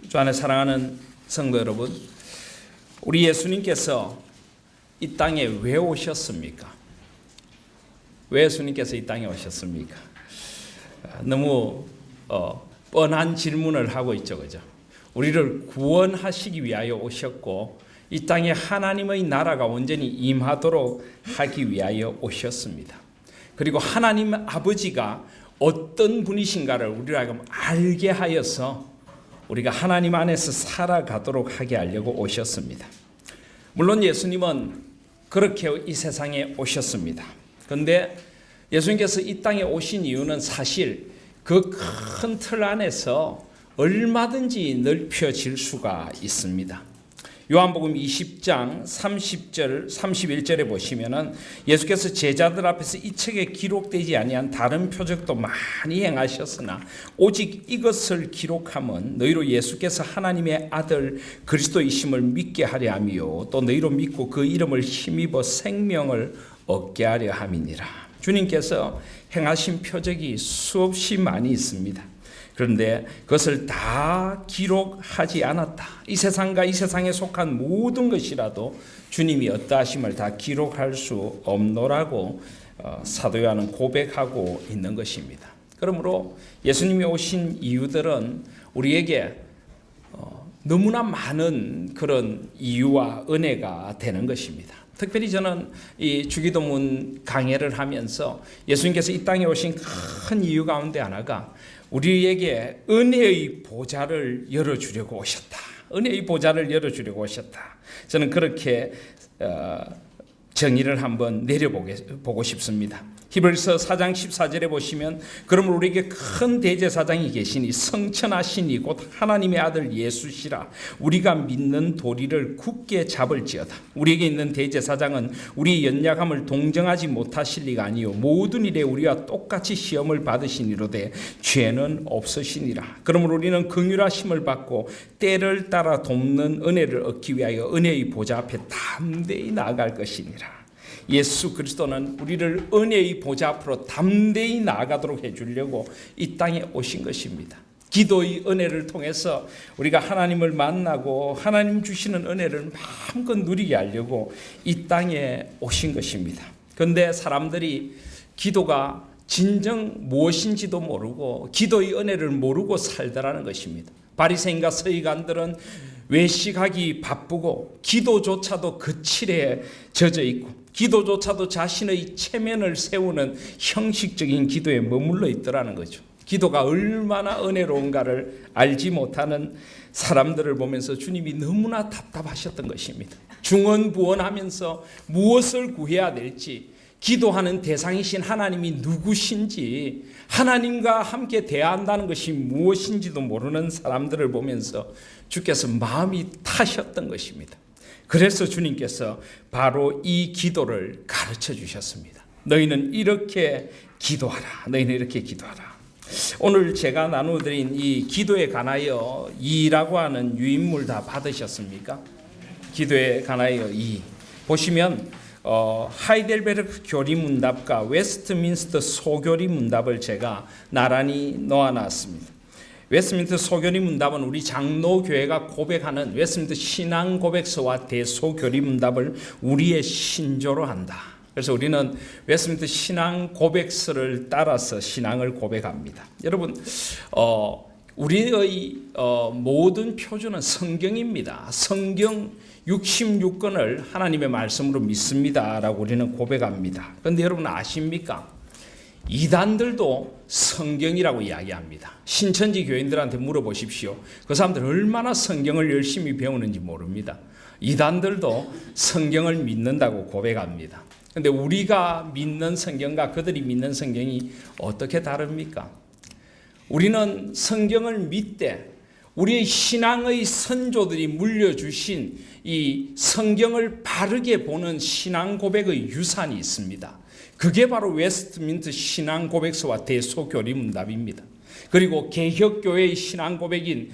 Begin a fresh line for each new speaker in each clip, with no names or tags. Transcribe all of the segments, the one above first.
주 안에 사랑하는 성도 여러분, 우리 예수님께서 이 땅에 왜 오셨습니까? 왜 예수님께서 이 땅에 오셨습니까? 너무 뻔한 질문을 하고 있죠, 그죠? 우리를 구원하시기 위하여 오셨고 이 땅에 하나님의 나라가 온전히 임하도록 하기 위하여 오셨습니다. 그리고 하나님 아버지가 어떤 분이신가를 우리가 알게 하여서 우리가 하나님 안에서 살아가도록 하게 하려고 오셨습니다. 물론 예수님은 그렇게 이 세상에 오셨습니다. 그런데 예수님께서 이 땅에 오신 이유는 사실 그 큰 틀 안에서 얼마든지 넓혀질 수가 있습니다. 요한복음 20장 30절 31절에 보시면은 예수께서 제자들 앞에서 이 책에 기록되지 아니한 다른 표적도 많이 행하셨으나 오직 이것을 기록함은 너희로 예수께서 하나님의 아들 그리스도이심을 믿게 하려 함이요 또 너희로 믿고 그 이름을 힘입어 생명을 얻게 하려 함이니라. 주님께서 행하신 표적이 수없이 많이 있습니다. 그런데 그것을 다 기록하지 않았다. 이 세상과 이 세상에 속한 모든 것이라도 주님이 어떠하심을 다 기록할 수 없노라고 사도 요한은 고백하고 있는 것입니다. 그러므로 예수님이 오신 이유들은 우리에게 너무나 많은 그런 이유와 은혜가 되는 것입니다. 특별히 저는 이 주기도문 강해를 하면서 예수님께서 이 땅에 오신 큰 이유 가운데 하나가 우리에게 은혜의 보좌를 열어주려고 오셨다. 은혜의 보좌를 열어주려고 오셨다. 저는 그렇게 정의를 한번 내려보고 싶습니다. 히브리서 4장 14절에 보시면 그러므로 우리에게 큰 대제사장이 계시니 성천하시니 곧 하나님의 아들 예수시라. 우리가 믿는 도리를 굳게 잡을지어다. 우리에게 있는 대제사장은 우리의 연약함을 동정하지 못하실 리가 아니요 모든 일에 우리와 똑같이 시험을 받으시니로되 죄는 없으시니라. 그러므로 우리는 긍휼하심을 받고 때를 따라 돕는 은혜를 얻기 위하여 은혜의 보좌 앞에 담대히 나아갈 것이니라. 예수 그리스도는 우리를 은혜의 보좌 앞으로 담대히 나아가도록 해주려고 이 땅에 오신 것입니다. 기도의 은혜를 통해서 우리가 하나님을 만나고 하나님 주시는 은혜를 마음껏 누리게 하려고 이 땅에 오신 것입니다. 그런데 사람들이 기도가 진정 무엇인지도 모르고 기도의 은혜를 모르고 살더라는 것입니다. 바리새인과 서기관들은 외식하기 바쁘고 기도조차도 거칠에 젖어 있고 기도조차도 자신의 체면을 세우는 형식적인 기도에 머물러 있더라는 거죠. 기도가 얼마나 은혜로운가를 알지 못하는 사람들을 보면서 주님이 너무나 답답하셨던 것입니다. 중언부언하면서 무엇을 구해야 될지 기도하는 대상이신 하나님이 누구신지 하나님과 함께 대화한다는 것이 무엇인지도 모르는 사람들을 보면서 주께서 마음이 타셨던 것입니다. 그래서 주님께서 바로 이 기도를 가르쳐 주셨습니다. 너희는 이렇게 기도하라. 너희는 이렇게 기도하라. 오늘 제가 나누어드린 이 기도에 관하여 이라고 하는 유인물 다 받으셨습니까? 기도에 관하여 이 보시면 하이델베르크 교리문답과 웨스트민스터 소교리 문답을 제가 나란히 놓아놨습니다. 웨스트민스터 소교리 문답은 우리 장로교회가 고백하는 웨스트민스터 신앙 고백서와 대소교리 문답을 우리의 신조로 한다. 그래서 우리는 웨스트민스터 신앙 고백서를 따라서 신앙을 고백합니다. 여러분, 우리의 모든 표준은 성경입니다. 성경 66권을 하나님의 말씀으로 믿습니다라고 우리는 고백합니다. 그런데 여러분 아십니까? 이단들도 성경이라고 이야기합니다. 신천지 교인들한테 물어보십시오. 그 사람들 얼마나 성경을 열심히 배우는지 모릅니다. 이단들도 성경을 믿는다고 고백합니다. 그런데 우리가 믿는 성경과 그들이 믿는 성경이 어떻게 다릅니까? 우리는 성경을 믿되 우리의 신앙의 선조들이 물려주신 이 성경을 바르게 보는 신앙 고백의 유산이 있습니다. 그게 바로 웨스트민스터 신앙 고백서와 대소교리 문답입니다. 그리고 개혁교회의 신앙 고백인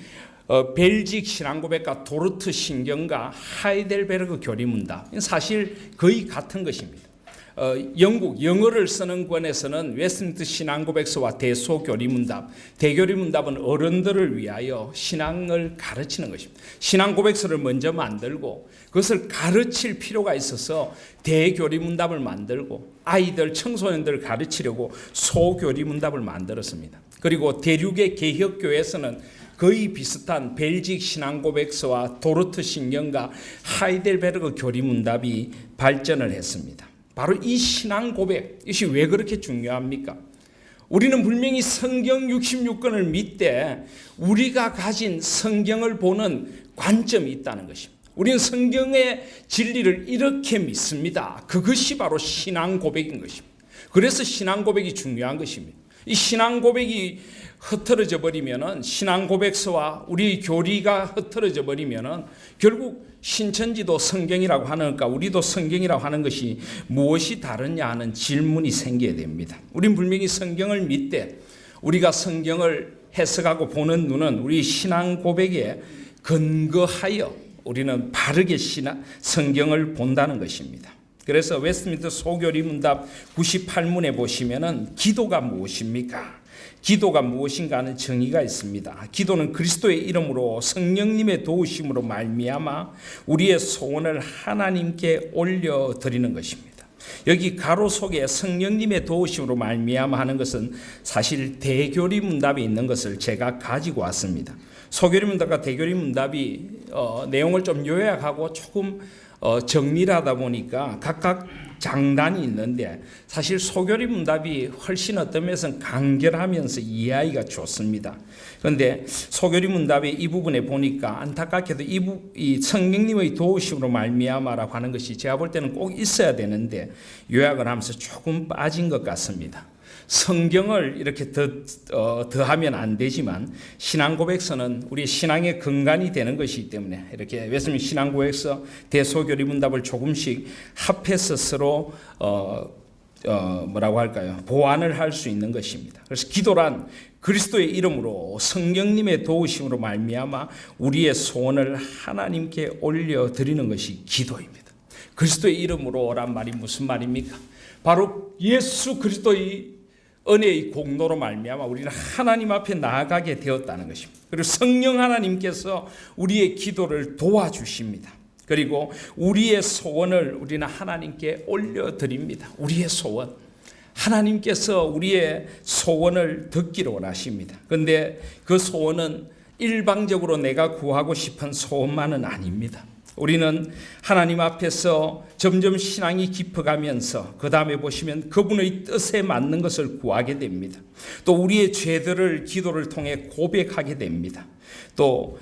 벨직 신앙 고백과 도르트 신경과 하이델베르크 교리 문답 사실 거의 같은 것입니다. 영국 영어를 쓰는 권에서는 웨스트민스터 신앙고백서와 대소교리문답, 대교리문답은 어른들을 위하여 신앙을 가르치는 것입니다. 신앙고백서를 먼저 만들고 그것을 가르칠 필요가 있어서 대교리문답을 만들고 아이들, 청소년들을 가르치려고 소교리문답을 만들었습니다. 그리고 대륙의 개혁교회에서는 거의 비슷한 벨직 신앙고백서와 도르트 신경과 하이델베르그 교리문답이 발전을 했습니다. 바로 이 신앙고백, 이것이 왜 그렇게 중요합니까? 우리는 분명히 성경 66권을 믿되 우리가 가진 성경을 보는 관점이 있다는 것입니다. 우리는 성경의 진리를 이렇게 믿습니다. 그것이 바로 신앙고백인 것입니다. 그래서 신앙고백이 중요한 것입니다. 이 신앙고백이 흐트러져 버리면은, 신앙고백서와 우리 교리가 흐트러져 버리면은 결국 신천지도 성경이라고 하는가 우리도 성경이라고 하는 것이 무엇이 다르냐 하는 질문이 생겨야 됩니다. 우린 분명히 성경을 믿되 우리가 성경을 해석하고 보는 눈은 우리 신앙 고백에 근거하여 우리는 바르게 성경을 본다는 것입니다. 그래서 웨스트민스터 소교리문답 98문에 보시면은 기도가 무엇입니까? 기도가 무엇인가 하는 정의가 있습니다. 기도는 그리스도의 이름으로 성령님의 도우심으로 말미암아 우리의 소원을 하나님께 올려드리는 것입니다. 여기 가로 속에 성령님의 도우심으로 말미암아 하는 것은 사실 대교리문답에 있는 것을 제가 가지고 왔습니다. 소교리문답과 대교리문답이 내용을 좀 요약하고 조금 정리를 하다 보니까 각각 장단이 있는데 사실 소교리문답이 훨씬 어떤 면에서는 간결하면서 이해하기가 좋습니다. 그런데 소교리문답의 이 부분에 보니까 안타깝게도 이 성령님의 도우심으로 말미암아라고 하는 것이 제가 볼 때는 꼭 있어야 되는데 요약을 하면서 조금 빠진 것 같습니다. 성경을 이렇게 더하면 안 되지만 신앙고백서는 우리 신앙의 근간이 되는 것이기 때문에 이렇게 웨스트민스터 신앙고백서, 대소교리문답을 조금씩 합해서 서로 뭐라고 할까요? 보완을 할 수 있는 것입니다. 그래서 기도란 그리스도의 이름으로 성령님의 도우심으로 말미암아 우리의 소원을 하나님께 올려드리는 것이 기도입니다. 그리스도의 이름으로란 말이 무슨 말입니까? 바로 예수 그리스도의 은혜의 공로로 말미암아 우리는 하나님 앞에 나아가게 되었다는 것입니다. 그리고 성령 하나님께서 우리의 기도를 도와주십니다. 그리고 우리의 소원을 우리는 하나님께 올려드립니다. 우리의 소원. 하나님께서 우리의 소원을 듣기를 원하십니다. 그런데 그 소원은 일방적으로 내가 구하고 싶은 소원만은 아닙니다. 우리는 하나님 앞에서 점점 신앙이 깊어가면서 그 다음에 보시면 그분의 뜻에 맞는 것을 구하게 됩니다. 또 우리의 죄들을 기도를 통해 고백하게 됩니다. 또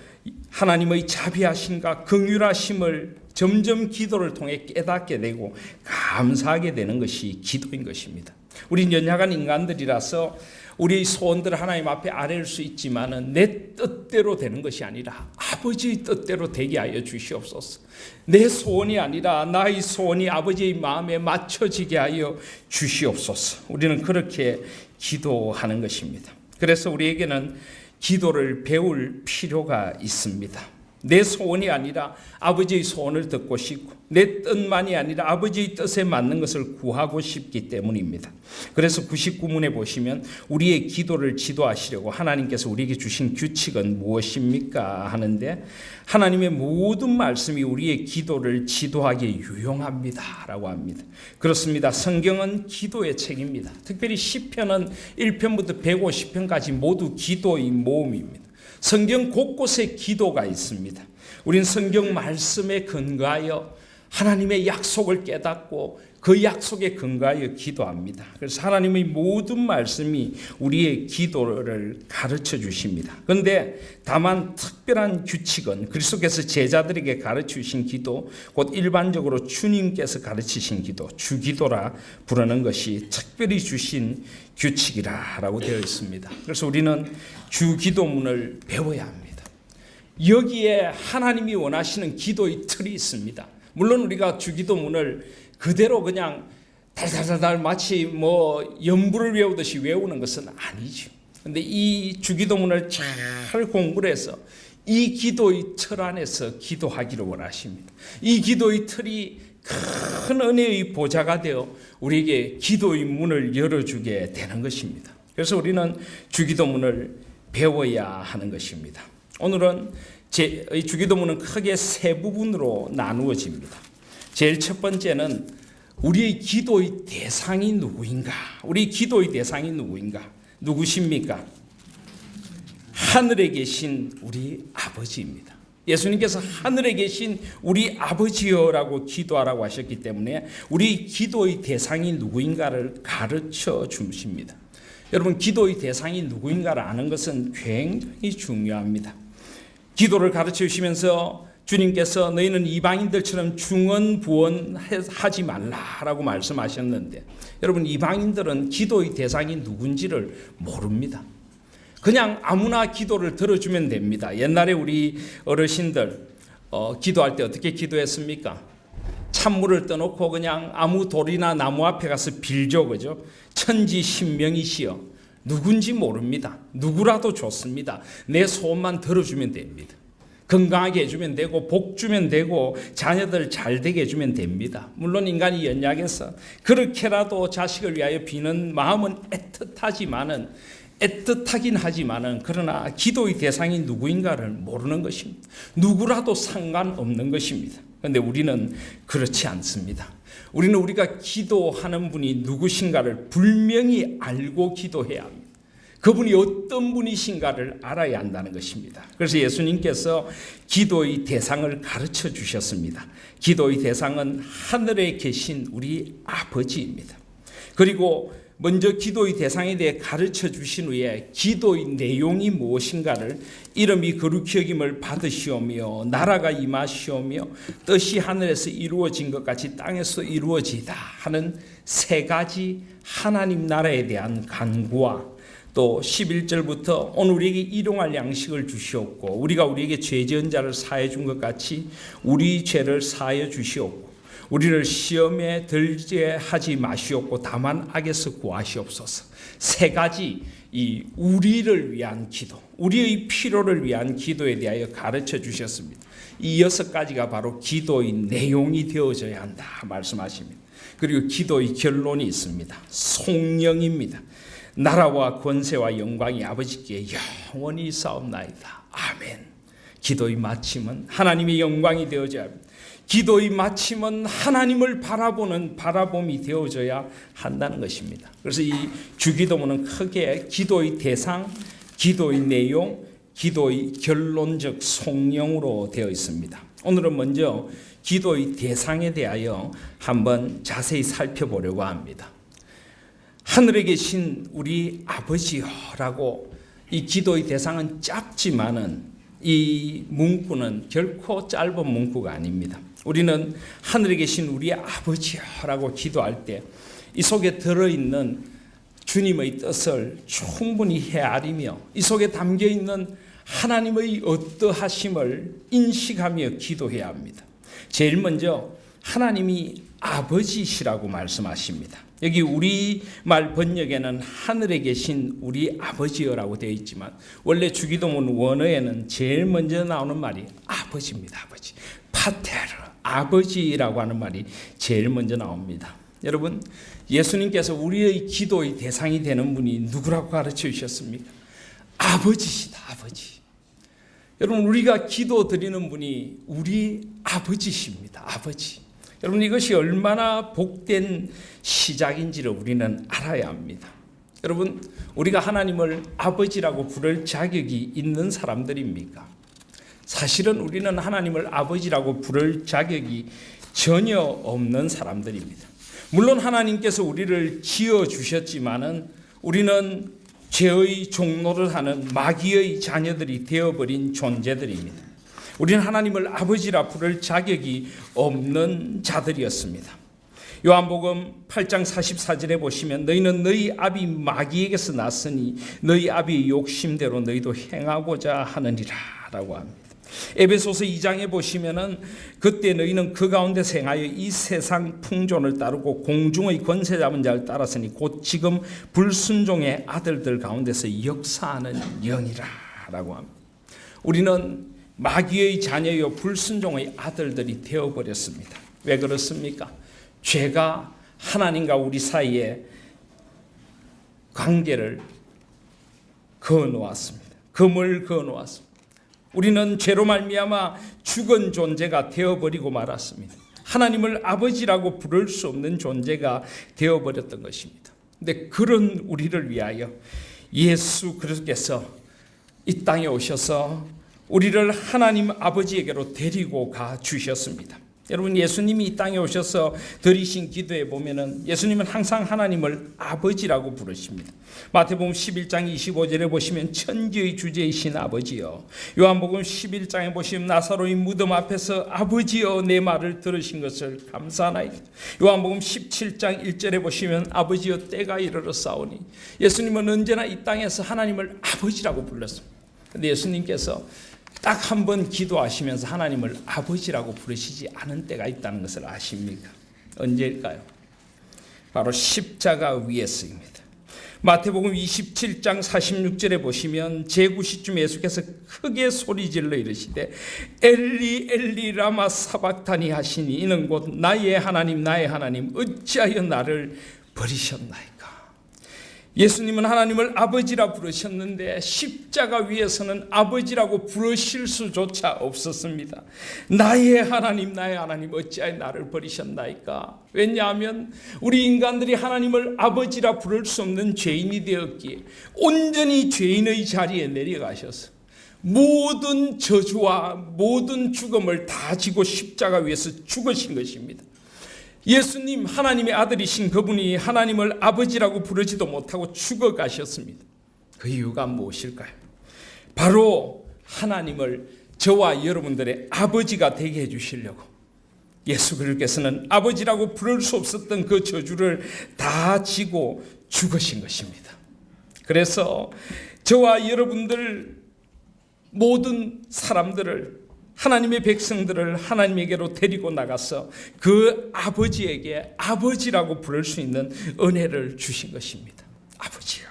하나님의 자비하심과 긍휼하심을 점점 기도를 통해 깨닫게 되고 감사하게 되는 것이 기도인 것입니다. 우린 연약한 인간들이라서 우리의 소원들을 하나님 앞에 아뢰일 수 있지만은 내 뜻대로 되는 것이 아니라 아버지의 뜻대로 되게 하여 주시옵소서. 내 소원이 아니라 나의 소원이 아버지의 마음에 맞춰지게 하여 주시옵소서. 우리는 그렇게 기도하는 것입니다. 그래서 우리에게는 기도를 배울 필요가 있습니다. 내 소원이 아니라 아버지의 소원을 듣고 싶고 내 뜻만이 아니라 아버지의 뜻에 맞는 것을 구하고 싶기 때문입니다. 그래서 99문에 보시면 우리의 기도를 지도하시려고 하나님께서 우리에게 주신 규칙은 무엇입니까? 하는데 하나님의 모든 말씀이 우리의 기도를 지도하기에 유용합니다 라고 합니다. 그렇습니다. 성경은 기도의 책입니다. 특별히 시편은 1편부터 150편까지 모두 기도의 모음입니다. 성경 곳곳에 기도가 있습니다. 우린 성경 말씀에 근거하여 하나님의 약속을 깨닫고 그 약속에 근거하여 기도합니다. 그래서 하나님의 모든 말씀이 우리의 기도를 가르쳐 주십니다. 그런데 다만 특별한 규칙은 그리스도께서 제자들에게 가르쳐 주신 기도, 곧 일반적으로 주님께서 가르치신 기도, 주기도라 부르는 것이 특별히 주신 규칙이라고 되어 있습니다. 그래서 우리는 주기도문을 배워야 합니다. 여기에 하나님이 원하시는 기도의 틀이 있습니다. 물론 우리가 주기도문을 그대로 그냥 달달달달 마치 연부를 외우듯이 외우는 것은 아니죠. 그런데 이 주기도문을 잘 공부를 해서 이 기도의 틀 안에서 기도하기를 원하십니다. 이 기도의 틀이 큰 은혜의 보좌가 되어 우리에게 기도의 문을 열어주게 되는 것입니다. 그래서 우리는 주기도문을 배워야 하는 것입니다. 오늘은 주기도문은 크게 세 부분으로 나누어집니다. 제일 첫 번째는 우리의 기도의 대상이 누구인가? 우리 기도의 대상이 누구인가? 누구십니까? 하늘에 계신 우리 아버지입니다. 예수님께서 하늘에 계신 우리 아버지여라고 기도하라고 하셨기 때문에 우리 기도의 대상이 누구인가를 가르쳐 주십니다. 여러분, 기도의 대상이 누구인가를 아는 것은 굉장히 중요합니다. 기도를 가르쳐 주시면서 주님께서 너희는 이방인들처럼 중언부언하지 말라라고 말씀하셨는데, 여러분, 이방인들은 기도의 대상이 누군지를 모릅니다. 그냥 아무나 기도를 들어주면 됩니다. 옛날에 우리 어르신들 기도할 때 어떻게 기도했습니까? 찬물을 떠놓고 그냥 아무 돌이나 나무 앞에 가서 빌죠, 그죠? 천지신명이시여, 누군지 모릅니다. 누구라도 좋습니다. 내 소원만 들어주면 됩니다. 건강하게 해주면 되고 복 주면 되고 자녀들 잘 되게 해주면 됩니다. 물론 인간이 연약해서 그렇게라도 자식을 위하여 비는 마음은 애틋하긴 하지만은 그러나 기도의 대상이 누구인가를 모르는 것입니다. 누구라도 상관없는 것입니다. 그런데 우리는 그렇지 않습니다. 우리는 우리가 기도하는 분이 누구신가를 분명히 알고 기도해야 합니다. 그분이 어떤 분이신가를 알아야 한다는 것입니다. 그래서 예수님께서 기도의 대상을 가르쳐 주셨습니다. 기도의 대상은 하늘에 계신 우리 아버지입니다. 그리고 먼저 기도의 대상에 대해 가르쳐 주신 후에 기도의 내용이 무엇인가를 이름이 거룩히 여김을 받으시오며 나라가 임하시오며 뜻이 하늘에서 이루어진 것 같이 땅에서 이루어지다 하는 세 가지 하나님 나라에 대한 간구와 또 11절부터 오늘 우리에게 일용할 양식을 주시옵고 우리가 우리에게 죄 지은 자를 사해 준 것 같이 우리 죄를 사하여 주시옵고 우리를 시험에 들게 하지 마시옵고 다만 악에서 구하시옵소서. 세 가지 이 우리를 위한 기도, 우리의 필요를 위한 기도에 대하여 가르쳐 주셨습니다. 이 6가지가 바로 기도의 내용이 되어져야 한다 말씀하십니다. 그리고 기도의 결론이 있습니다. 송영입니다. 나라와 권세와 영광이 아버지께 영원히 있사옵나이다. 아멘. 기도의 마침은 하나님의 영광이 되어져야 합니다. 기도의 마침은 하나님을 바라보는 바라봄이 되어져야 한다는 것입니다. 그래서 이 주기도문은 크게 기도의 대상, 기도의 내용, 기도의 결론적 송영으로 되어 있습니다. 오늘은 먼저 기도의 대상에 대하여 한번 자세히 살펴보려고 합니다. 하늘에 계신 우리 아버지여라고 이 기도의 대상은 짧지만은 이 문구는 결코 짧은 문구가 아닙니다. 우리는 하늘에 계신 우리 아버지여라고 기도할 때 이 속에 들어있는 주님의 뜻을 충분히 헤아리며 이 속에 담겨있는 하나님의 어떠하심을 인식하며 기도해야 합니다. 제일 먼저 하나님이 아버지시라고 말씀하십니다. 여기 우리말 번역에는 하늘에 계신 우리 아버지여라고 되어 있지만 원래 주기도문 원어에는 제일 먼저 나오는 말이 아버지입니다. 아버지. 파테르, 아버지라고 하는 말이 제일 먼저 나옵니다. 여러분, 예수님께서 우리의 기도의 대상이 되는 분이 누구라고 가르쳐 주셨습니까? 아버지시다. 아버지. 여러분, 우리가 기도 드리는 분이 우리 아버지십니다. 아버지. 여러분, 이것이 얼마나 복된 시작인지를 우리는 알아야 합니다. 여러분, 우리가 하나님을 아버지라고 부를 자격이 있는 사람들입니까? 사실은 우리는 하나님을 아버지라고 부를 자격이 전혀 없는 사람들입니다. 물론 하나님께서 우리를 지어주셨지만은 우리는 죄의 종로를 하는 마귀의 자녀들이 되어버린 존재들입니다. 우리는 하나님을 아버지라 부를 자격이 없는 자들이었습니다. 요한복음 8장 44절에 보시면 너희는 너희 아비 마귀에게서 났으니 너희 아비의 욕심대로 너희도 행하고자 하느니라 라고 합니다. 에베소서 2장에 보시면은 그때 너희는 그 가운데서 행하여 이 세상 풍존을 따르고 공중의 권세 잡은 자를 따랐으니 곧 지금 불순종의 아들들 가운데서 역사하는 영이라 라고 합니다. 우리는 마귀의 자녀요 불순종의 아들들이 되어버렸습니다. 왜 그렇습니까? 죄가 하나님과 우리 사이에 관계를 그어놓았습니다. 금을 그어놓았습니다. 우리는 죄로 말미암아 죽은 존재가 되어버리고 말았습니다. 하나님을 아버지라고 부를 수 없는 존재가 되어버렸던 것입니다. 근데 그런 우리를 위하여 예수 그리스도께서 이 땅에 오셔서 우리를 하나님 아버지에게로 데리고 가 주셨습니다. 여러분, 예수님이 이 땅에 오셔서 드리신 기도에 보면은 예수님은 항상 하나님을 아버지라고 부르십니다. 마태복음 11장 25절에 보시면 천지의 주제이신 아버지여, 요한복음 11장에 보시면 나사로의 무덤 앞에서 아버지여 내 말을 들으신 것을 감사하나이다. 요한복음 17장 1절에 보시면 아버지여 때가 이르렀사오니, 예수님은 언제나 이 땅에서 하나님을 아버지라고 불렀습니다. 그런데 예수님께서 딱 한 번 기도하시면서 하나님을 아버지라고 부르시지 않은 때가 있다는 것을 아십니까? 언제일까요? 바로 십자가 위에서입니다. 마태복음 27장 46절에 보시면 제9시쯤 예수께서 크게 소리질러 이르시되 엘리 엘리 라마 사박타니 하시니 이는 곧 나의 하나님 나의 하나님 어찌하여 나를 버리셨나이까. 예수님은 하나님을 아버지라 부르셨는데 십자가 위에서는 아버지라고 부르실 수조차 없었습니다. 나의 하나님 나의 하나님 어찌하여 나를 버리셨나이까. 왜냐하면 우리 인간들이 하나님을 아버지라 부를 수 없는 죄인이 되었기에 온전히 죄인의 자리에 내려가셔서 모든 저주와 모든 죽음을 다 지고 십자가 위에서 죽으신 것입니다. 예수님 하나님의 아들이신 그분이 하나님을 아버지라고 부르지도 못하고 죽어가셨습니다. 그 이유가 무엇일까요? 바로 하나님을 저와 여러분들의 아버지가 되게 해주시려고 예수 그리스도께서는 아버지라고 부를 수 없었던 그 저주를 다 지고 죽으신 것입니다. 그래서 저와 여러분들 모든 사람들을, 하나님의 백성들을 하나님에게로 데리고 나가서 그 아버지에게 아버지라고 부를 수 있는 은혜를 주신 것입니다. 아버지요.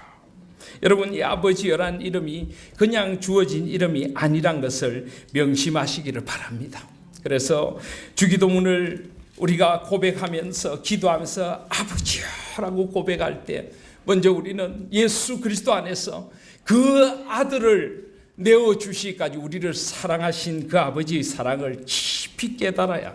여러분, 이 아버지여란 이름이 그냥 주어진 이름이 아니란 것을 명심하시기를 바랍니다. 그래서 주기도문을 우리가 고백하면서 기도하면서 아버지여라고 고백할 때 먼저 우리는 예수 그리스도 안에서 그 아들을 내어주시기까지 우리를 사랑하신 그 아버지의 사랑을 깊이 깨달아야,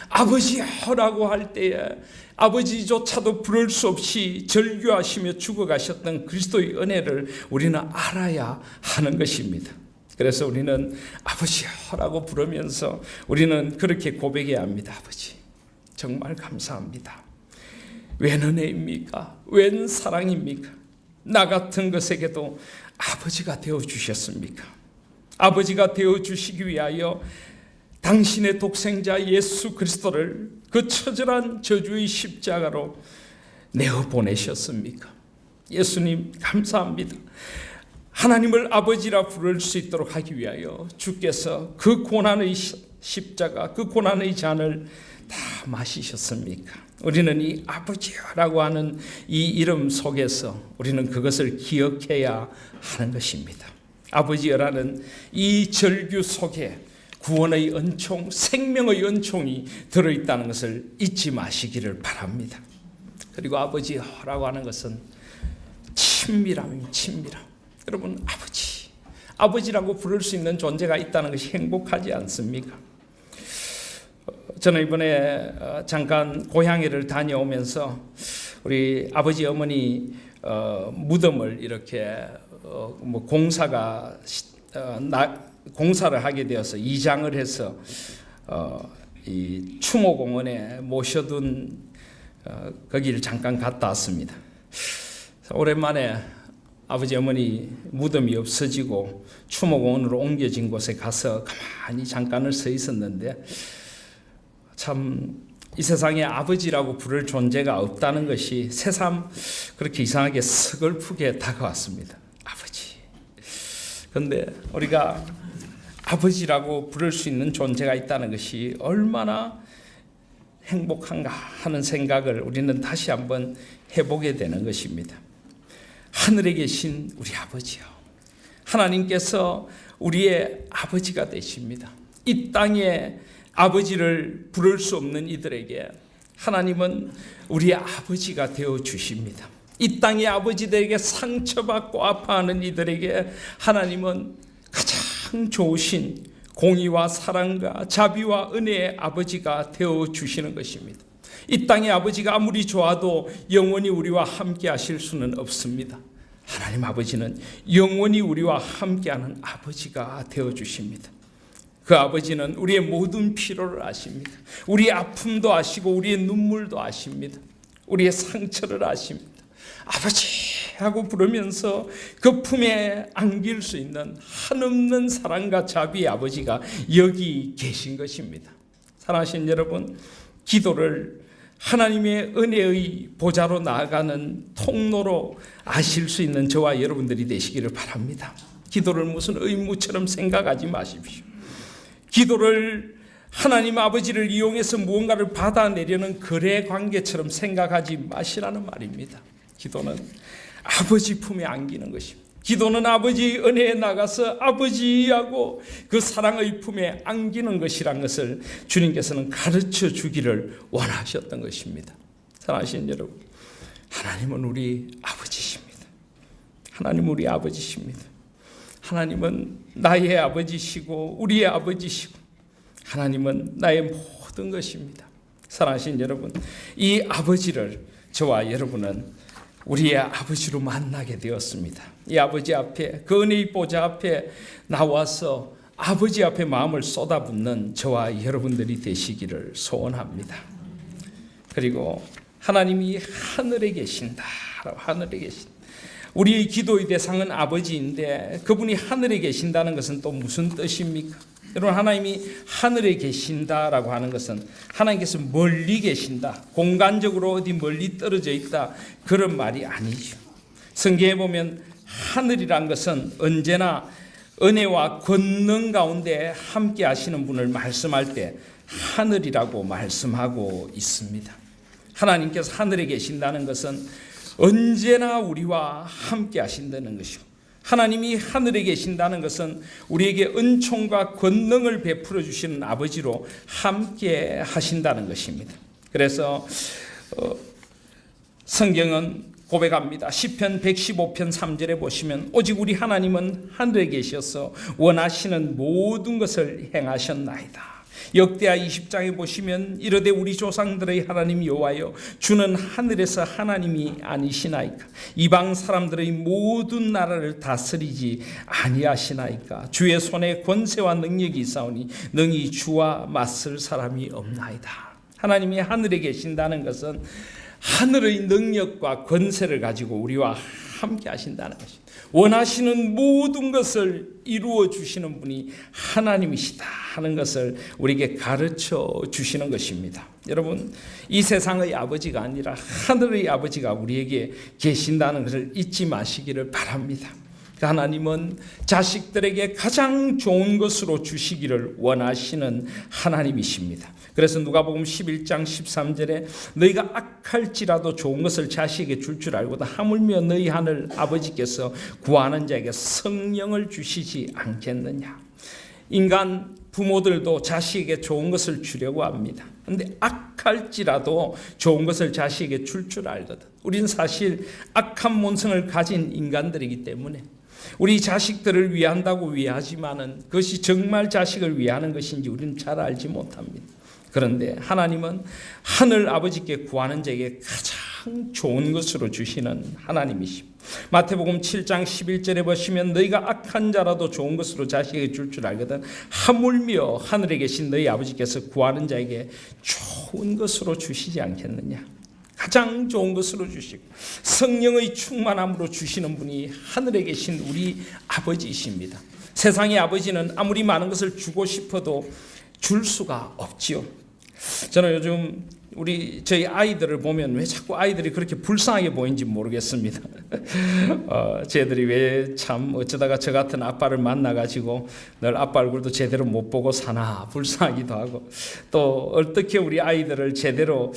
아버지여라고 할 때에 아버지조차도 부를 수 없이 절규하시며 죽어가셨던 그리스도의 은혜를 우리는 알아야 하는 것입니다. 그래서 우리는 아버지여라고 부르면서 우리는 그렇게 고백해야 합니다. 아버지, 정말 감사합니다. 웬 은혜입니까? 웬 사랑입니까? 나 같은 것에게도 아버지가 되어주셨습니까? 아버지가 되어주시기 위하여 당신의 독생자 예수 그리스도를 그 처절한 저주의 십자가로 내어보내셨습니까? 예수님 감사합니다. 하나님을 아버지라 부를 수 있도록 하기 위하여 주께서 그 고난의 십자가, 그 고난의 잔을 다 마시셨습니까? 우리는 이 아버지라고 하는 이 이름 속에서 우리는 그것을 기억해야 하는 것입니다. 아버지라는 이 절규 속에 구원의 은총, 생명의 은총이 들어있다는 것을 잊지 마시기를 바랍니다. 그리고 아버지라고 하는 것은 친밀함입니다. 친밀함. 여러분, 아버지라고 부를 수 있는 존재가 있다는 것이 행복하지 않습니까? 저는 이번에 잠깐 고향에를 다녀오면서 우리 아버지 어머니 무덤을 이렇게 공사를 하게 되어서 이장을 해서 이 추모공원에 모셔둔 거기를 잠깐 갔다 왔습니다. 오랜만에 아버지 어머니 무덤이 없어지고 추모공원으로 옮겨진 곳에 가서 가만히 잠깐을 서 있었는데, 참 이 세상에 아버지라고 부를 존재가 없다는 것이 새삼 그렇게 이상하게 서글프게 다가왔습니다. 아버지. 그런데 우리가 아버지라고 부를 수 있는 존재가 있다는 것이 얼마나 행복한가 하는 생각을 우리는 다시 한번 해보게 되는 것입니다. 하늘에 계신 우리 아버지요, 하나님께서 우리의 아버지가 되십니다. 이 땅에 아버지를 부를 수 없는 이들에게 하나님은 우리의 아버지가 되어 주십니다. 이 땅의 아버지들에게 상처받고 아파하는 이들에게 하나님은 가장 좋으신 공의와 사랑과 자비와 은혜의 아버지가 되어 주시는 것입니다. 이 땅의 아버지가 아무리 좋아도 영원히 우리와 함께 하실 수는 없습니다. 하나님 아버지는 영원히 우리와 함께하는 아버지가 되어 주십니다. 그 아버지는 우리의 모든 필요를 아십니다. 우리의 아픔도 아시고 우리의 눈물도 아십니다. 우리의 상처를 아십니다. 아버지 하고 부르면서 그 품에 안길 수 있는 한없는 사랑과 자비의 아버지가 여기 계신 것입니다. 사랑하신 여러분, 기도를 하나님의 은혜의 보좌로 나아가는 통로로 아실 수 있는 저와 여러분들이 되시기를 바랍니다. 기도를 무슨 의무처럼 생각하지 마십시오. 기도를 하나님 아버지를 이용해서 무언가를 받아내려는 거래 관계처럼 생각하지 마시라는 말입니다. 기도는 아버지 품에 안기는 것입니다. 기도는 아버지의 은혜에 나가서 아버지하고 그 사랑의 품에 안기는 것이란 것을 주님께서는 가르쳐 주기를 원하셨던 것입니다. 사랑하시는 여러분, 하나님은 우리 아버지십니다. 하나님은 우리 아버지십니다. 하나님은 나의 아버지시고 우리의 아버지시고 하나님은 나의 모든 것입니다. 사랑하시는 여러분, 이 아버지를 저와 여러분은 우리의 아버지로 만나게 되었습니다. 이 아버지 앞에, 그 은혜의 보좌 앞에 나와서 아버지 앞에 마음을 쏟아붓는 저와 여러분들이 되시기를 소원합니다. 그리고 하나님이 하늘에 계신다. 하늘에 계신다. 우리의 기도의 대상은 아버지인데 그분이 하늘에 계신다는 것은 또 무슨 뜻입니까? 여러분, 하나님이 하늘에 계신다라고 하는 것은 하나님께서 멀리 계신다, 공간적으로 어디 멀리 떨어져 있다, 그런 말이 아니죠. 성경에 보면 하늘이란 것은 언제나 은혜와 권능 가운데 함께 하시는 분을 말씀할 때 하늘이라고 말씀하고 있습니다. 하나님께서 하늘에 계신다는 것은 언제나 우리와 함께 하신다는 것이고, 하나님이 하늘에 계신다는 것은 우리에게 은총과 권능을 베풀어 주시는 아버지로 함께 하신다는 것입니다. 그래서 성경은 고백합니다. 시편 115편 3절에 보시면 오직 우리 하나님은 하늘에 계셔서 원하시는 모든 것을 행하셨나이다. 역대하 20장에 보시면 이르되 우리 조상들의 하나님 여호와여, 주는 하늘에서 하나님이 아니시나이까? 이방 사람들의 모든 나라를 다스리지 아니하시나이까? 주의 손에 권세와 능력이 있사오니 능히 주와 맞설 사람이 없나이다. 하나님이 하늘에 계신다는 것은 하늘의 능력과 권세를 가지고 우리와 함께 하신다는 것입니다. 원하시는 모든 것을 이루어 주시는 분이 하나님이시다 하는 것을 우리에게 가르쳐 주시는 것입니다. 여러분, 이 세상의 아버지가 아니라 하늘의 아버지가 우리에게 계신다는 것을 잊지 마시기를 바랍니다. 하나님은 자식들에게 가장 좋은 것으로 주시기를 원하시는 하나님이십니다. 그래서 누가복음 11장 13절에 너희가 악할지라도 좋은 것을 자식에게 줄 줄 알고도 하물며 너희 하늘 아버지께서 구하는 자에게 성령을 주시지 않겠느냐. 인간 부모들도 자식에게 좋은 것을 주려고 합니다. 그런데 악할지라도 좋은 것을 자식에게 줄 줄 알거든. 우린 사실 악한 본성을 가진 인간들이기 때문에 우리 자식들을 위한다고 위하지만은 그것이 정말 자식을 위하는 것인지 우리는 잘 알지 못합니다. 그런데 하나님은 하늘 아버지께 구하는 자에게 가장 좋은 것으로 주시는 하나님이십니다. 마태복음 7장 11절에 보시면 너희가 악한 자라도 좋은 것으로 자식에게 줄 줄 알거든 하물며 하늘에 계신 너희 아버지께서 구하는 자에게 좋은 것으로 주시지 않겠느냐. 가장 좋은 것으로 주시고 성령의 충만함으로 주시는 분이 하늘에 계신 우리 아버지이십니다. 세상의 아버지는 아무리 많은 것을 주고 싶어도 줄 수가 없지요. 저는 요즘 저희 아이들을 보면 왜 자꾸 아이들이 그렇게 불쌍하게 보이는지 모르겠습니다. 쟤들이 왜 참 어쩌다가 저 같은 아빠를 만나가지고 늘 아빠 얼굴도 제대로 못 보고 사나 불쌍하기도 하고, 또 어떻게 우리 아이들을 제대로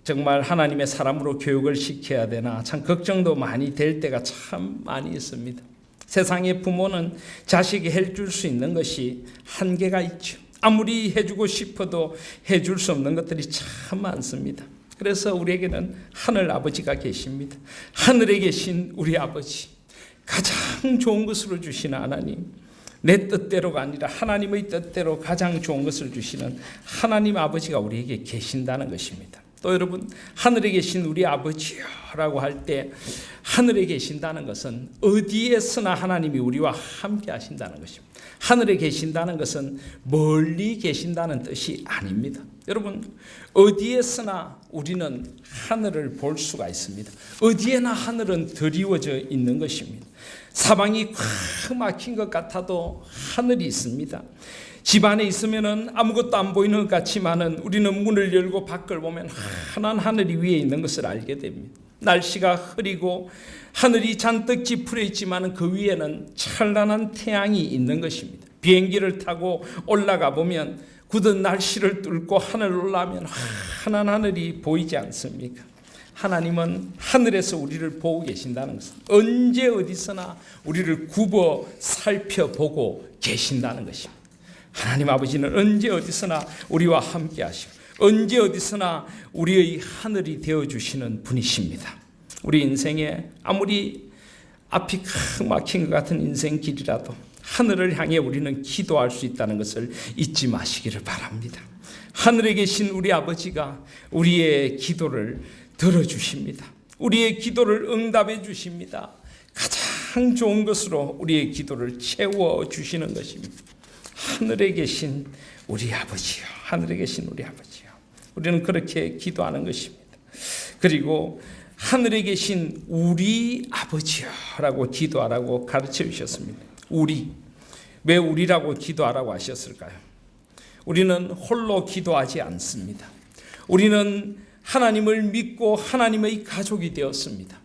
정말 하나님의 사람으로 교육을 시켜야 되나 참 걱정도 많이 될 때가 참 많이 있습니다. 세상의 부모는 자식이 해줄 수 있는 것이 한계가 있죠. 아무리 해주고 싶어도 해줄 수 없는 것들이 참 많습니다. 그래서 우리에게는 하늘 아버지가 계십니다. 하늘에 계신 우리 아버지, 가장 좋은 것으로 주시는 하나님, 내 뜻대로가 아니라 하나님의 뜻대로 가장 좋은 것을 주시는 하나님 아버지가 우리에게 계신다는 것입니다. 또 여러분, 하늘에 계신 우리 아버지라고 할 때 하늘에 계신다는 것은 어디에서나 하나님이 우리와 함께 하신다는 것입니다. 하늘에 계신다는 것은 멀리 계신다는 뜻이 아닙니다. 여러분, 어디에서나 우리는 하늘을 볼 수가 있습니다. 어디에나 하늘은 드리워져 있는 것입니다. 사방이 꽉 막힌 것 같아도 하늘이 있습니다. 집 안에 있으면 아무것도 안 보이는 것 같지만은 우리는 문을 열고 밖을 보면 환한 하늘이 위에 있는 것을 알게 됩니다. 날씨가 흐리고 하늘이 잔뜩 찌푸려 있지만 그 위에는 찬란한 태양이 있는 것입니다. 비행기를 타고 올라가 보면 굳은 날씨를 뚫고 하늘을 올라가면 환한 하늘이 보이지 않습니까? 하나님은 하늘에서 우리를 보고 계신다는 것은 언제 어디서나 우리를 굽어 살펴보고 계신다는 것입니다. 하나님 아버지는 언제 어디서나 우리와 함께 하시고 언제 어디서나 우리의 하늘이 되어주시는 분이십니다. 우리 인생에 아무리 앞이 꽉 막힌 것 같은 인생 길이라도 하늘을 향해 우리는 기도할 수 있다는 것을 잊지 마시기를 바랍니다. 하늘에 계신 우리 아버지가 우리의 기도를 들어주십니다. 우리의 기도를 응답해 주십니다. 가장 좋은 것으로 우리의 기도를 채워주시는 것입니다. 하늘에 계신 우리 아버지요, 하늘에 계신 우리 아버지요. 우리는 그렇게 기도하는 것입니다. 그리고 하늘에 계신 우리 아버지요라고 기도하라고 가르쳐 주셨습니다. 우리, 왜 우리라고 기도하라고 하셨을까요? 우리는 홀로 기도하지 않습니다. 우리는 하나님을 믿고 하나님의 가족이 되었습니다.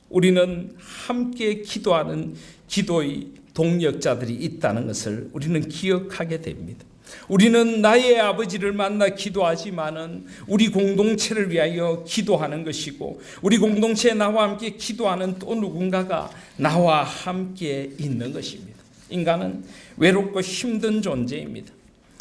우리는 함께 기도하는 기도의 동력자들이 있다는 것을 우리는 기억하게 됩니다. 우리는 나의 아버지를 만나 기도하지만은 우리 공동체를 위하여 기도하는 것이고 우리 공동체에 나와 함께 기도하는 또 누군가가 나와 함께 있는 것입니다. 인간은 외롭고 힘든 존재입니다.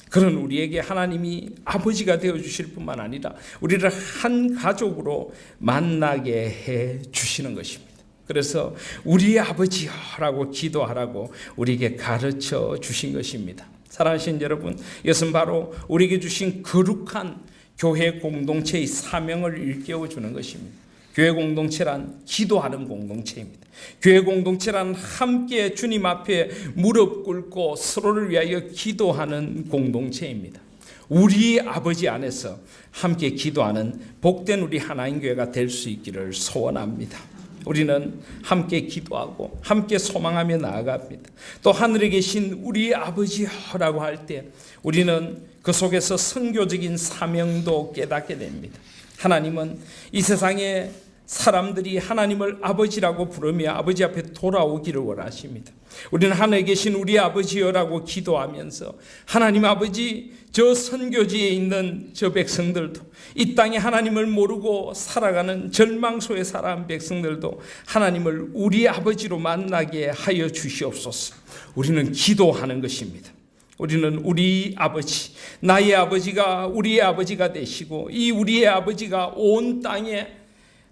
그런 우리에게 하나님이 아버지가 되어주실 뿐만 아니라 우리를 한 가족으로 만나게 해 주시는 것입니다. 그래서 우리 아버지여라고 기도하라고 우리에게 가르쳐 주신 것입니다. 사랑하신 여러분, 이것은 바로 우리에게 주신 거룩한 교회 공동체의 사명을 일깨워 주는 것입니다. 교회 공동체란 기도하는 공동체입니다. 교회 공동체란 함께 주님 앞에 무릎 꿇고 서로를 위하여 기도하는 공동체입니다. 우리 아버지 안에서 함께 기도하는 복된 우리 하나님교회가 될 수 있기를 소원합니다. 우리는 함께 기도하고 함께 소망하며 나아갑니다. 또 하늘에 계신 우리 아버지라고 할 때 우리는 그 속에서 선교적인 사명도 깨닫게 됩니다. 하나님은 이 세상에 사람들이 하나님을 아버지라고 부르며 아버지 앞에 돌아오기를 원하십니다. 우리는 하늘에 계신 우리 아버지여라고 기도하면서 하나님 아버지, 저 선교지에 있는 저 백성들도, 이 땅에 하나님을 모르고 살아가는 절망소에 살아가는 백성들도 하나님을 우리 아버지로 만나게 하여 주시옵소서. 우리는 기도하는 것입니다. 우리는 우리 아버지, 나의 아버지가 우리의 아버지가 되시고 이 우리의 아버지가 온 땅에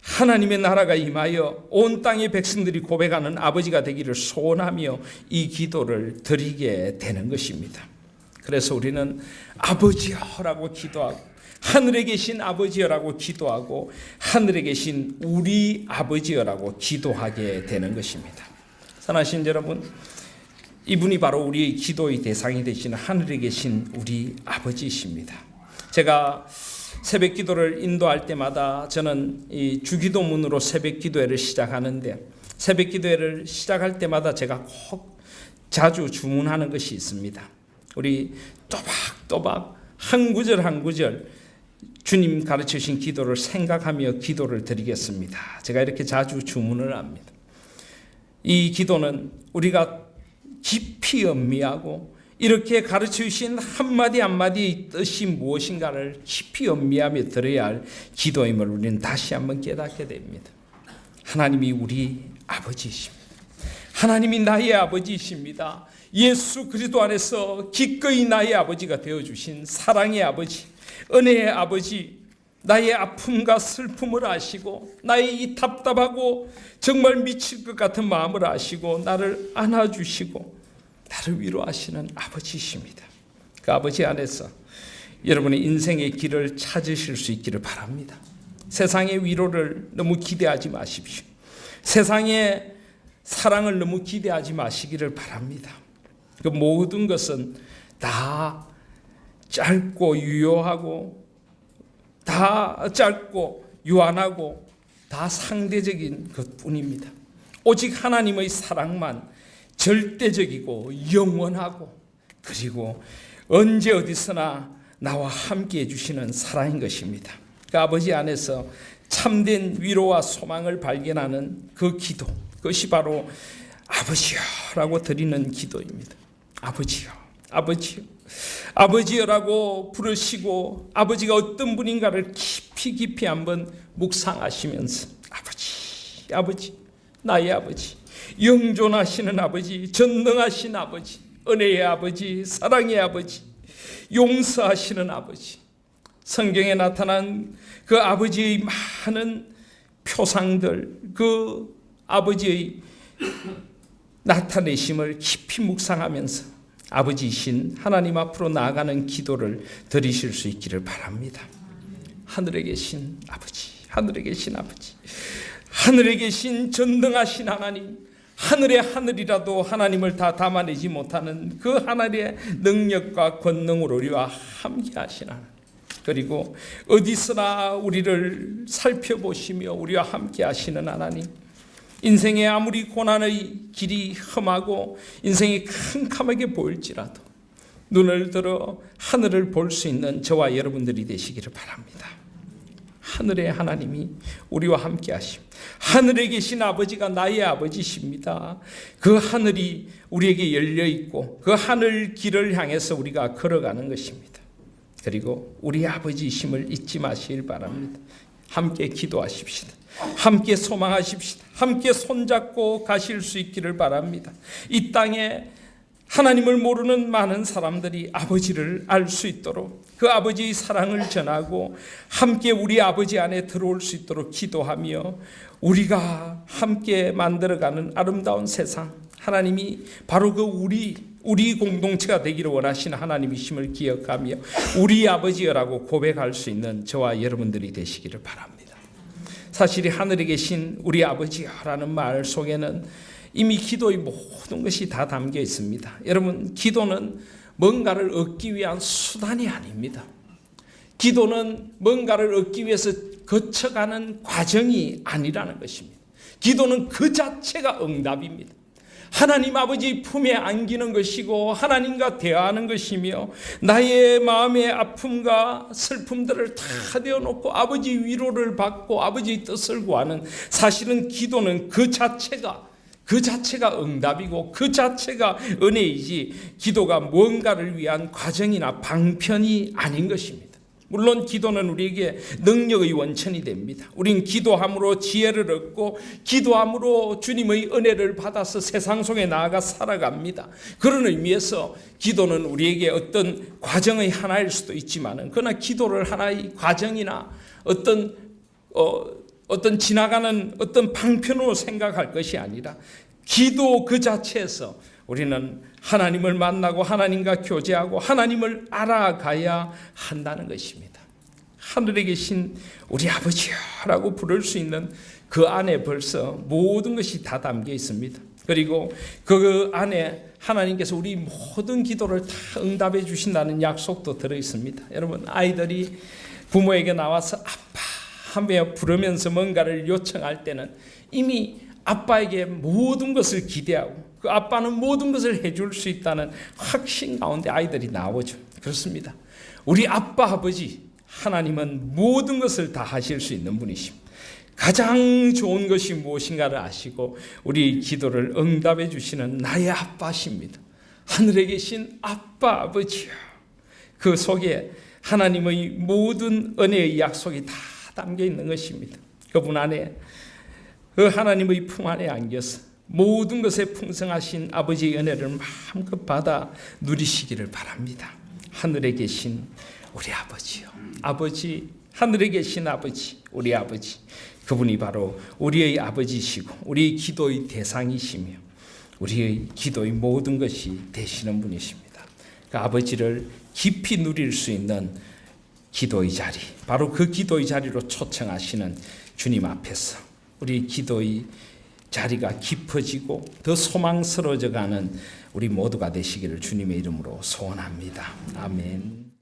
하나님의 나라가 임하여 온 땅의 백성들이 고백하는 아버지가 되기를 소원하며 이 기도를 드리게 되는 것입니다. 그래서 우리는 아버지여라고 기도하고 하늘에 계신 아버지여라고 기도하고 하늘에 계신 우리 아버지여라고 기도하게 되는 것입니다. 사랑하신 여러분, 이분이 바로 우리의 기도의 대상이 되시는 하늘에 계신 우리 아버지이십니다. 제가 새벽 기도를 인도할 때마다 저는 이 주기도문으로 새벽 기도회를 시작하는데 새벽 기도회를 시작할 때마다 제가 꼭 자주 주문하는 것이 있습니다. 우리 또박또박 한 구절 한 구절 주님 가르쳐 주신 기도를 생각하며 기도를 드리겠습니다. 제가 이렇게 자주 주문을 합니다. 이 기도는 우리가 깊이 음미하고 이렇게 가르쳐 주신 한마디 한마디의 뜻이 무엇인가를 깊이 음미하며 들어야 할 기도임을 우리는 다시 한번 깨닫게 됩니다. 하나님이 우리 아버지이십니다. 하나님이 나의 아버지이십니다. 예수 그리스도 안에서 기꺼이 나의 아버지가 되어주신 사랑의 아버지, 은혜의 아버지, 나의 아픔과 슬픔을 아시고 나의 이 답답하고 정말 미칠 것 같은 마음을 아시고 나를 안아주시고 나를 위로하시는 아버지이십니다. 그 아버지 안에서 여러분의 인생의 길을 찾으실 수 있기를 바랍니다. 세상의 위로를 너무 기대하지 마십시오. 세상의 사랑을 너무 기대하지 마시기를 바랍니다. 그 모든 것은 다 짧고 유효하고 다 짧고 유한하고 다 상대적인 것뿐입니다. 오직 하나님의 사랑만 절대적이고 영원하고 그리고 언제 어디서나 나와 함께 해주시는 사랑인 것입니다. 그 아버지 안에서 참된 위로와 소망을 발견하는 그 기도, 그것이 바로 아버지여라고 드리는 기도입니다. 아버지여, 아버지여, 아버지여라고 부르시고 아버지가 어떤 분인가를 깊이 한번 묵상하시면서 아버지, 아버지, 나의 아버지, 영존하시는 아버지, 전능하신 아버지, 은혜의 아버지, 사랑의 아버지, 용서하시는 아버지, 성경에 나타난 그 아버지의 많은 표상들, 그 아버지의 나타내심을 깊이 묵상하면서 아버지이신 하나님 앞으로 나아가는 기도를 드리실 수 있기를 바랍니다. 하늘에 계신 아버지, 하늘에 계신 아버지, 하늘에 계신 전능하신 하나님, 하늘의 하늘이라도 하나님을 다 담아내지 못하는 그 하나님의 능력과 권능으로 우리와 함께 하신 하나님, 그리고 어디서나 우리를 살펴보시며 우리와 함께 하시는 하나님, 인생에 아무리 고난의 길이 험하고 인생이 캄캄하게 보일지라도 눈을 들어 하늘을 볼 수 있는 저와 여러분들이 되시기를 바랍니다. 하늘의 하나님이 우리와 함께 하십니다. 하늘에 계신 아버지가 나의 아버지십니다. 그 하늘이 우리에게 열려 있고 그 하늘 길을 향해서 우리가 걸어가는 것입니다. 그리고 우리 아버지이심을 잊지 마시길 바랍니다. 함께 기도하십시다. 함께 소망하십시다. 함께 손잡고 가실 수 있기를 바랍니다. 이 땅에 하나님을 모르는 많은 사람들이 아버지를 알 수 있도록 그 아버지의 사랑을 전하고 함께 우리 아버지 안에 들어올 수 있도록 기도하며 우리가 함께 만들어가는 아름다운 세상, 하나님이 바로 그 우리 공동체가 되기를 원하시는 하나님이심을 기억하며 우리 아버지여라고 고백할 수 있는 저와 여러분들이 되시기를 바랍니다. 사실 하늘에 계신 우리 아버지여라는 말 속에는 이미 기도의 모든 것이 다 담겨 있습니다. 여러분, 기도는 뭔가를 얻기 위한 수단이 아닙니다. 기도는 뭔가를 얻기 위해서 거쳐가는 과정이 아니라는 것입니다. 기도는 그 자체가 응답입니다. 하나님 아버지 품에 안기는 것이고 하나님과 대화하는 것이며 나의 마음의 아픔과 슬픔들을 다 내어놓고 아버지 위로를 받고 아버지의 뜻을 구하는, 사실은 기도는 그 자체가 응답이고 그 자체가 은혜이지 기도가 뭔가를 위한 과정이나 방편이 아닌 것입니다. 물론 기도는 우리에게 능력의 원천이 됩니다. 우린 기도함으로 지혜를 얻고 기도함으로 주님의 은혜를 받아서 세상 속에 나아가 살아갑니다. 그런 의미에서 기도는 우리에게 어떤 과정의 하나일 수도 있지만 그러나 기도를 하나의 과정이나 어떤 지나가는 어떤 방편으로 생각할 것이 아니라 기도 그 자체에서 우리는 하나님을 만나고 하나님과 교제하고 하나님을 알아가야 한다는 것입니다. 하늘에 계신 우리 아버지라고 부를 수 있는 그 안에 벌써 모든 것이 다 담겨 있습니다. 그리고 그 안에 하나님께서 우리 모든 기도를 다 응답해 주신다는 약속도 들어 있습니다. 여러분, 아이들이 부모에게 나와서 아빠 하며 부르면서 뭔가를 요청할 때는 이미 아빠에게 모든 것을 기대하고 그 아빠는 모든 것을 해줄 수 있다는 확신 가운데 아이들이 나오죠. 그렇습니다. 우리 아빠 아버지 하나님은 모든 것을 다 하실 수 있는 분이십니다. 가장 좋은 것이 무엇인가를 아시고 우리 기도를 응답해 주시는 나의 아빠십니다. 하늘에 계신 아빠 아버지요. 그 속에 하나님의 모든 은혜의 약속이 다 담겨 있는 것입니다. 그분 안에, 그 하나님의 품 안에 안겨서 모든 것에 풍성하신 아버지의 은혜를 마음껏 받아 누리시기를 바랍니다. 하늘에 계신 우리 아버지요, 아버지, 하늘에 계신 아버지, 우리 아버지, 그분이 바로 우리의 아버지시고 우리의 기도의 대상이시며 우리의 기도의 모든 것이 되시는 분이십니다. 그 아버지를 깊이 누릴 수 있는 기도의 자리, 바로 그 기도의 자리로 초청하시는 주님 앞에서 우리 기도의 자리가 깊어지고 더 소망스러워져가는 우리 모두가 되시기를 주님의 이름으로 소원합니다. 아멘.